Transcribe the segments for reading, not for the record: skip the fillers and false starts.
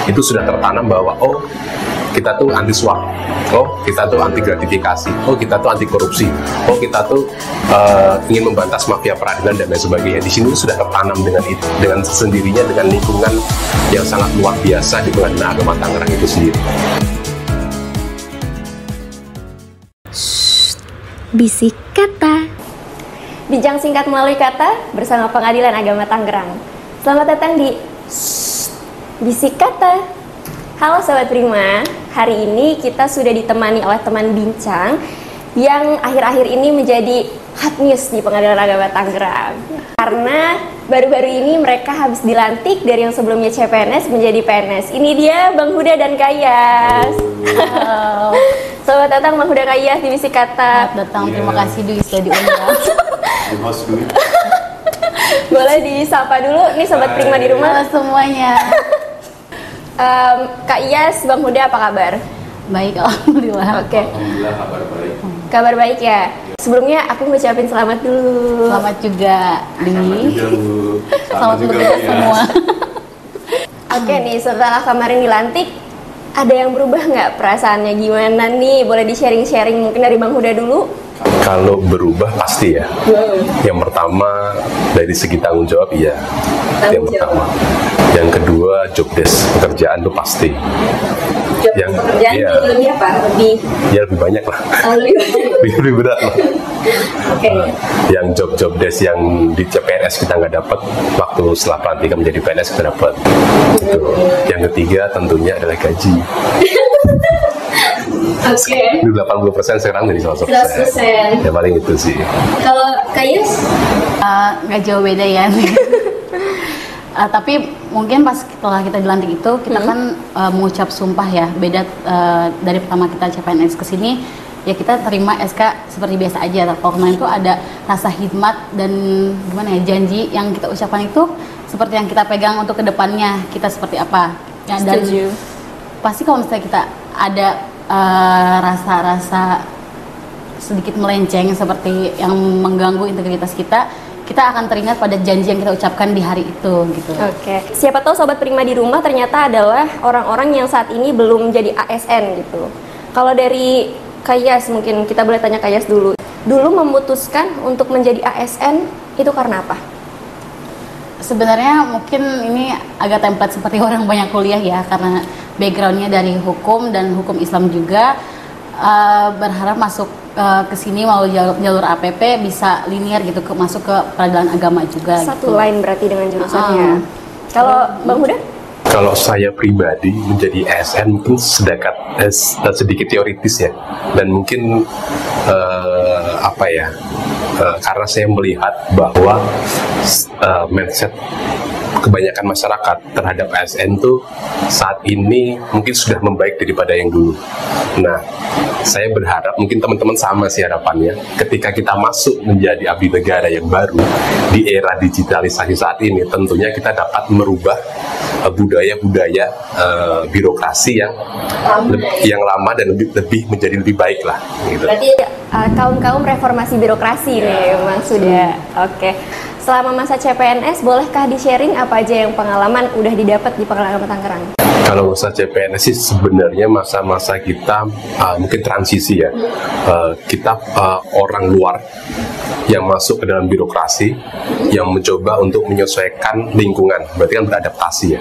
itu sudah tertanam bahwa oh kita tuh anti suap, oh kita tuh anti gratifikasi, oh kita tuh anti korupsi, oh kita tuh ingin membantas mafia peradilan dan lain sebagainya. Di sini sudah tertanam dengan itu, dengan sendirinya, dengan lingkungan yang sangat luar biasa di Pengadilan Agama Tangerang itu sendiri. Bisik kata. Bincang singkat melalui kata bersama Pengadilan Agama Tangerang. Selamat datang di Bisik Kata. Halo Sobat Prima, hari ini kita sudah ditemani oleh teman bincang yang akhir-akhir ini menjadi hot news di Pengadilan Agama Tangerang. Karena baru-baru ini mereka habis dilantik dari yang sebelumnya CPNS menjadi PNS. Ini dia Bang Huda dan Kayas. Halo. Selamat datang Bang Huda Kayas di Bisik Kata. Selamat datang, terima kasih Dwi sudah diundang. Boleh disapa dulu nih Sobat Prima di rumah. Halo semuanya. Kak Iyas, Bang Huda apa kabar? Baik, alhamdulillah. Oke. Alhamdulillah kabar baik. Kabar baik ya. Sebelumnya aku ngucapin selamat dulu. Selamat juga Dwi. Selamat juga bekerja semua. Oke nih, setelah kemarin dilantik, ada yang berubah nggak perasaannya gimana nih? Boleh di-sharing-sharing mungkin dari Bang Huda dulu? Kalau berubah pasti ya. Yang pertama dari segi tanggung jawab iya. Yang pertama. Yang kedua job desk pekerjaan itu pasti. Yang Pekerjaan iya, lebih apa? lebih banyak lah. lebih berat lah. Oke. Yang job desk yang di CPNS kita nggak dapat, waktu setelah pelantikan menjadi PNS kita dapat. Itu. Yang ketiga tentunya adalah gaji. Oke. Itu 80% sekarang jadi 100%. 100%. Ya paling itu sih. Kalau Kayas? Nggak jauh beda ya. Tapi mungkin pas setelah kita dilantik itu kita kan mengucap sumpah ya. Beda dari pertama kita CPNS ke sini, ya kita terima SK seperti biasa aja. Kalau kemarin itu ada rasa hikmat dan gimana ya, janji yang kita ucapkan itu seperti yang kita pegang untuk kedepannya kita seperti apa. Ya, dan Setuju. pasti kalau misalnya kita ada rasa-rasa sedikit melenceng seperti yang mengganggu integritas kita akan teringat pada janji yang kita ucapkan di hari itu gitu. Oke. Siapa tahu Sobat Prima di rumah ternyata adalah orang-orang yang saat ini belum jadi ASN gitu. Kalau dari Kayas, mungkin kita boleh tanya Kayas dulu. Dulu memutuskan untuk menjadi ASN itu karena apa? Sebenarnya mungkin ini agak template seperti orang banyak kuliah ya, karena backgroundnya dari hukum dan hukum Islam juga. Berharap masuk ke sini mau jalur APP bisa linear gitu, masuk ke peradilan agama juga. Satu gitu. line berarti dengan jurusannya. Kalau Bang Huda? Kalau saya pribadi menjadi ASN mungkin sedikit teoritis ya, dan mungkin karena saya melihat bahwa mindset kebanyakan masyarakat terhadap ASN itu saat ini mungkin sudah membaik daripada yang dulu. Nah, saya berharap mungkin teman-teman sama sih harapannya, ketika kita masuk menjadi abdi negara yang baru di era digitalisasi saat ini, tentunya kita dapat merubah budaya-budaya birokrasi yang lama dan lebih menjadi lebih baik lah. Gitu. Berarti kaum reformasi birokrasi nih maksudnya. Oke. Selama masa CPNS, bolehkah di-sharing apa aja yang pengalaman udah didapat di Pengadilan Agama Tangerang? Kalau masa CPNS sih sebenarnya masa-masa kita mungkin transisi ya. Kita orang luar yang masuk ke dalam birokrasi, yang mencoba untuk menyesuaikan lingkungan, berarti kan beradaptasi ya.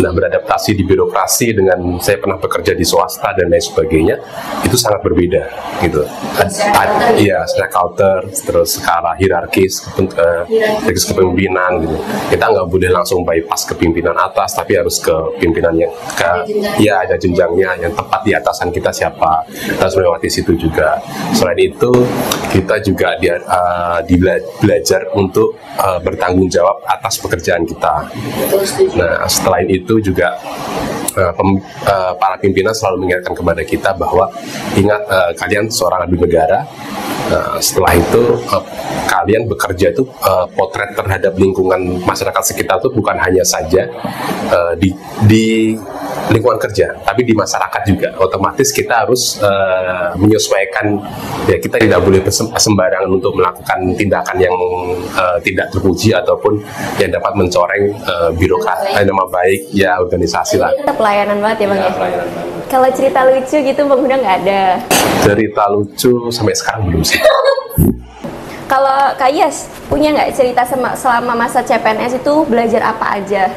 Nah, beradaptasi di birokrasi dengan saya pernah bekerja di swasta dan lain sebagainya, itu sangat berbeda gitu. Iya, secara culture, terus skala hierarkis, kepemimpinan gitu. Kita nggak boleh langsung bypass ke pimpinan atas, tapi harus ke pimpinan yang ada jenjangnya, yang tepat di atasan kita siapa. Kita harus melewati situ juga. Selain itu, kita juga belajar untuk bertanggung jawab atas pekerjaan kita. Nah, selain itu juga para pimpinan selalu mengingatkan kepada kita bahwa ingat, kalian seorang abdi negara. Setelah itu kalian bekerja itu potret terhadap lingkungan masyarakat sekitar itu bukan hanya saja lingkungan kerja, tapi di masyarakat juga. Otomatis kita harus menyesuaikan, ya kita tidak boleh sembarangan untuk melakukan tindakan yang tidak terpuji ataupun yang dapat mencoreng birokrasi, nama baik ya organisasi lah. Kita pelayanan banget ya Bang ya? Pelayanan banget. Kalau cerita lucu gitu Bang Huda nggak ada? Cerita lucu sampai sekarang belum sih. Kalau Kak Yas, punya nggak cerita selama masa CPNS itu belajar apa aja?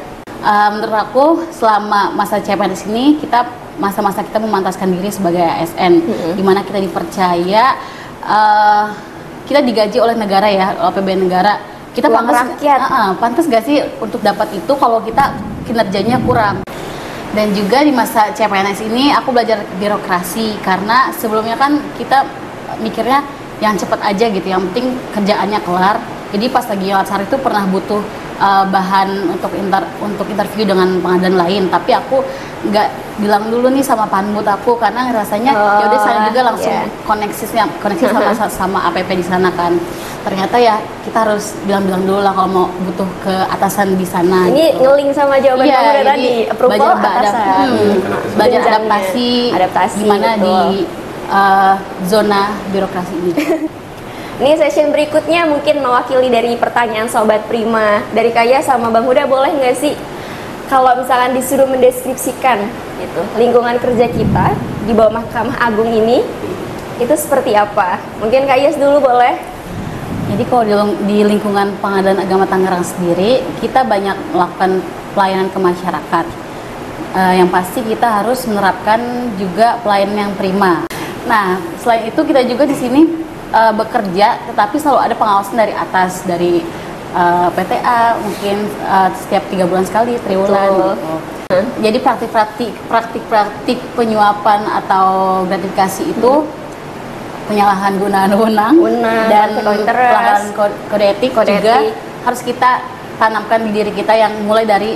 Menurut aku selama masa CPNS ini masa-masa kita memantaskan diri sebagai ASN, dimana kita dipercaya, kita digaji oleh negara ya, oleh APBN negara. Kita pantas gak sih untuk dapat itu kalau kita kinerjanya kurang? Dan juga di masa CPNS ini aku belajar birokrasi, karena sebelumnya kan kita mikirnya yang cepat aja gitu, yang penting kerjaannya kelar. Jadi pas lagi latsar itu pernah butuh bahan untuk interview dengan pengadilan lain, tapi aku nggak bilang dulu nih sama panmut aku karena rasanya ya udah saya juga langsung koneksi sama APP di sana kan. Ternyata ya kita harus bilang dulu lah kalau mau butuh ke atasan di sana. Ini gitu. Ngeling sama jawaban kamu tadi, approval atasan. Belajar adaptasi gimana gitu. Di zona birokrasi ini. Ini session berikutnya mungkin mewakili dari pertanyaan Sobat Prima. Dari Kaya sama Bang Huda, boleh nggak sih kalau misalkan disuruh mendeskripsikan gitu, lingkungan kerja kita di bawah Mahkamah Agung ini, itu seperti apa? Mungkin Kaya dulu boleh? Jadi kalau di lingkungan Pengadilan Agama Tangerang sendiri, kita banyak melakukan pelayanan ke masyarakat. Yang pasti kita harus menerapkan juga pelayanan yang prima. Nah, selain itu kita juga di sini bekerja, tetapi selalu ada pengawasan dari atas, dari PTA mungkin setiap 3 bulan sekali, triwulan. Gitu. Jadi praktik-praktik penyuapan atau gratifikasi itu penyalahan gunaan wewenang dan pelanggaran kode etik juga harus kita tanamkan di diri kita, yang mulai dari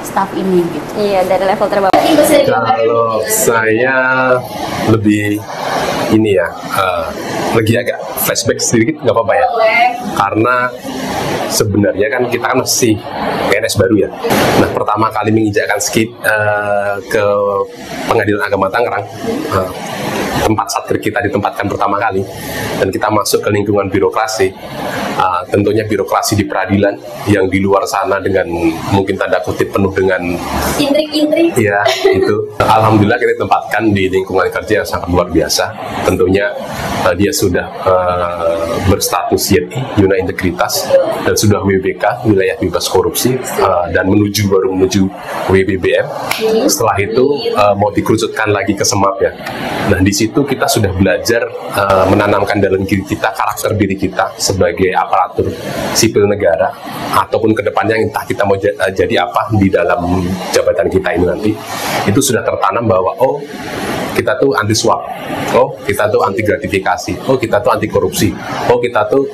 staff ini gitu. Iya, dari level terbawah. Kalau saya lebih ini ya, lagi agak flashback sedikit, nggak apa-apa ya? Karena sebenarnya kan kita kan masih PNS baru ya. Nah, pertama kali menginjakkan ke Pengadilan Agama Tangerang, tempat satker kita ditempatkan pertama kali, dan kita masuk ke lingkungan birokrasi. Tentunya birokrasi di peradilan yang di luar sana dengan mungkin tanda kutip penuh dengan intrik-intrik. Ya, itu. Alhamdulillah kita ditempatkan di lingkungan kerja yang sangat luar biasa. Tentunya dia sudah berstatus YPI, Yuna Integritas, dan sudah WBK, wilayah bebas korupsi, dan baru menuju WBBM. Setelah itu mau dikerucutkan lagi ke SEMAP ya. Nah, di situ kita sudah belajar menanamkan dalam diri kita, karakter diri kita sebagai aparatur sipil negara, ataupun kedepannya entah kita mau jadi apa di dalam jabatan kita ini nanti, itu sudah tertanam bahwa oh kita tuh anti suap, oh kita tuh anti gratifikasi, oh kita tuh anti korupsi, oh kita tuh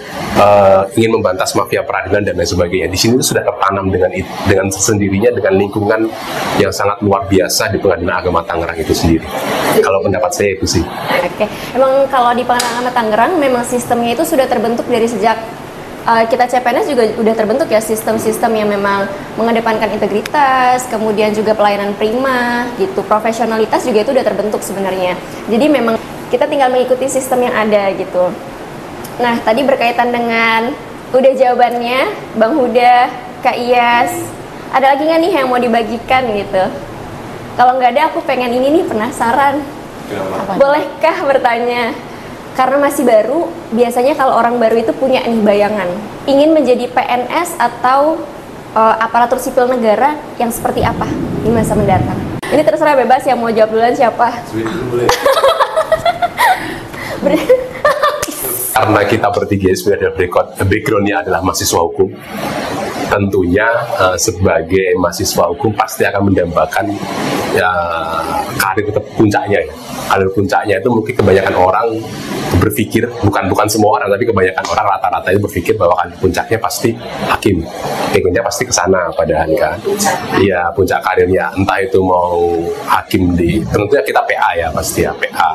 ingin membantas mafia peradilan dan lain sebagainya. Di sini itu sudah tertanam dengan sendirinya, dengan lingkungan yang sangat luar biasa di Pengadilan Agama Tangerang itu sendiri. Kalau pendapat saya itu sih. Oke, emang kalau di Pengadilan Agama Tangerang memang sistemnya itu sudah terbentuk dari sejak kita CPNS juga udah terbentuk ya, sistem-sistem yang memang mengedepankan integritas, kemudian juga pelayanan prima gitu, profesionalitas juga itu udah terbentuk sebenarnya. Jadi memang kita tinggal mengikuti sistem yang ada gitu. Nah, tadi berkaitan dengan udah jawabannya Bang Huda, Kak Iyas, ada lagi nggak nih yang mau dibagikan gitu? Kalau nggak ada, aku pengen ini nih, penasaran. Bolehkah bertanya? Karena masih baru, biasanya kalau orang baru itu punya nih bayangan, ingin menjadi PNS atau aparatur sipil negara yang seperti apa di masa mendatang. Ini terserah, bebas, yang mau jawab duluan siapa? Karena kita bertiga sebenarnya background-nya adalah mahasiswa hukum, tentunya sebagai mahasiswa hukum pasti akan mendambakan ya, karir puncaknya ya. Karir puncaknya itu mungkin kebanyakan orang berpikir, bukan semua orang, tapi kebanyakan orang rata-rata itu berpikir bahwa kan puncaknya pasti hakim, kayaknya pasti kesana, padahal kan iya, puncak karirnya entah itu mau hakim di, tentunya kita PA ya, pasti ya PA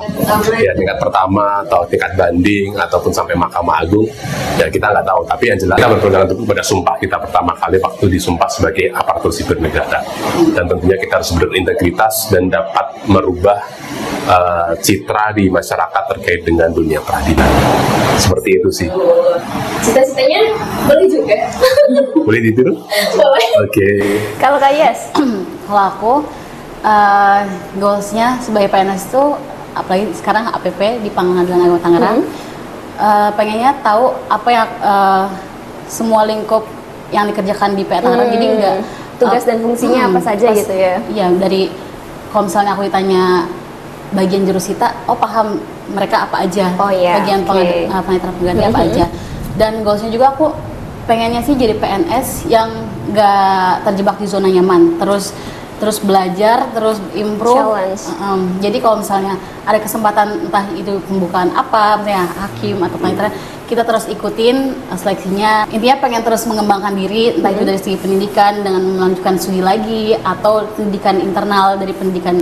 ya, tingkat pertama atau tingkat banding ataupun sampai Mahkamah Agung ya, kita nggak tahu. Tapi yang jelas kita berpegang teguh pada sumpah kita pertama pertama kali waktu disumpah sebagai aparatur sipil negara. Dan tentunya kita harus berintegritas dan dapat merubah citra di masyarakat terkait dengan dunia peradilan. Seperti itu sih. Cita-citanya boleh juga. Boleh ditiru? Boleh. Oke. Kalau Kak Yas? Kalau aku goalsnya sebagai PNS itu, apalagi sekarang APP di Pengadilan Agama Tangerang, pengennya tahu apa yang semua lingkup yang dikerjakan di PN Tangerang. Jadi enggak tugas dan fungsinya apa saja gitu ya? Iya, dari kalau misalnya aku ditanya bagian jurusita, paham mereka apa aja, Oh iya, bagian oke. panitera pengganti apa aja. Dan goalsnya juga aku pengennya sih jadi PNS yang nggak terjebak di zona nyaman, terus belajar, terus improve. Challenge. Jadi kalau misalnya ada kesempatan entah itu pembukaan apa, misalnya hakim atau panitera, kita terus ikutin seleksinya. Intinya pengen terus mengembangkan diri, entah itu dari segi pendidikan dengan melanjutkan studi lagi, atau pendidikan internal dari pendidikan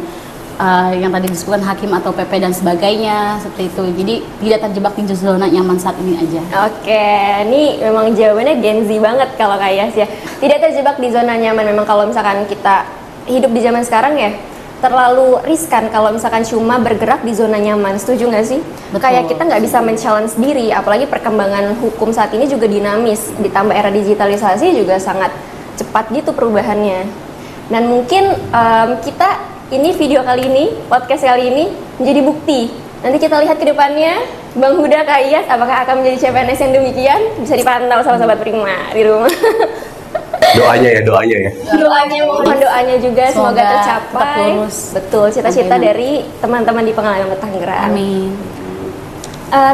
yang tadi disebutkan hakim atau PP dan sebagainya, seperti itu. Jadi tidak terjebak di zona nyaman saat ini aja. Oke, ini memang jawabannya Gen Z banget kalau Kak Yas ya. Tidak terjebak di zona nyaman. Memang kalau misalkan kita hidup di zaman sekarang ya, terlalu riskan kalau misalkan cuma bergerak di zona nyaman. Setuju nggak sih? Betul. Kayak kita nggak bisa men-challenge diri, apalagi perkembangan hukum saat ini juga dinamis. Ditambah era digitalisasi juga sangat cepat gitu perubahannya. Dan mungkin kita ini video kali ini, podcast kali ini menjadi bukti. Nanti kita lihat ke depannya, Bang Huda, Kak Iyas, apakah akan menjadi CPNS yang demikian? Bisa dipantau sama Sobat Prima di rumah. Doanya ya. Doanya, mohon doanya juga semoga Semoga tercapai. tetap lurus. Betul, cita-cita Amin. dari teman-teman di Pengadilan Tangerang. Amin.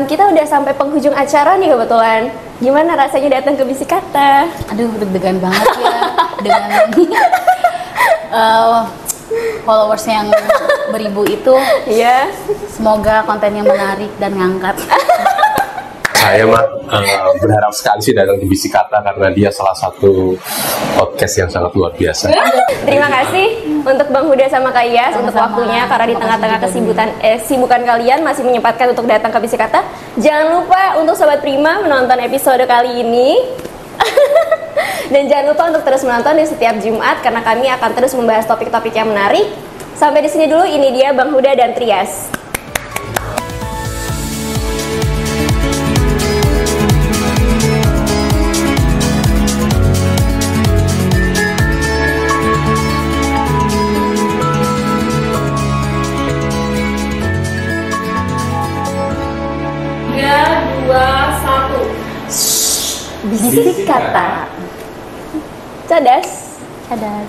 Kita udah sampai penghujung acara nih kebetulan. Gimana rasanya datang ke Bisik Kata? Aduh, deg-degan banget ya dengan followers yang beribu itu. Iya. Semoga kontennya menarik dan ngangkat. Saya mah berharap sekali sih datang di Bisik Kata karena dia salah satu podcast yang sangat luar biasa. Terima kasih untuk Bang Huda sama Kak Iyas untuk Sama-sama. waktunya, karena di Terima tengah-tengah kasih juga kesibukan kalian masih menyempatkan untuk datang ke Bisik Kata. Jangan lupa untuk Sobat Prima menonton episode kali ini. Dan jangan lupa untuk terus menonton di setiap Jumat karena kami akan terus membahas topik-topik yang menarik. Sampai di sini dulu, ini dia Bang Huda dan Trias. Bisik Kata. Cadas. Cadas.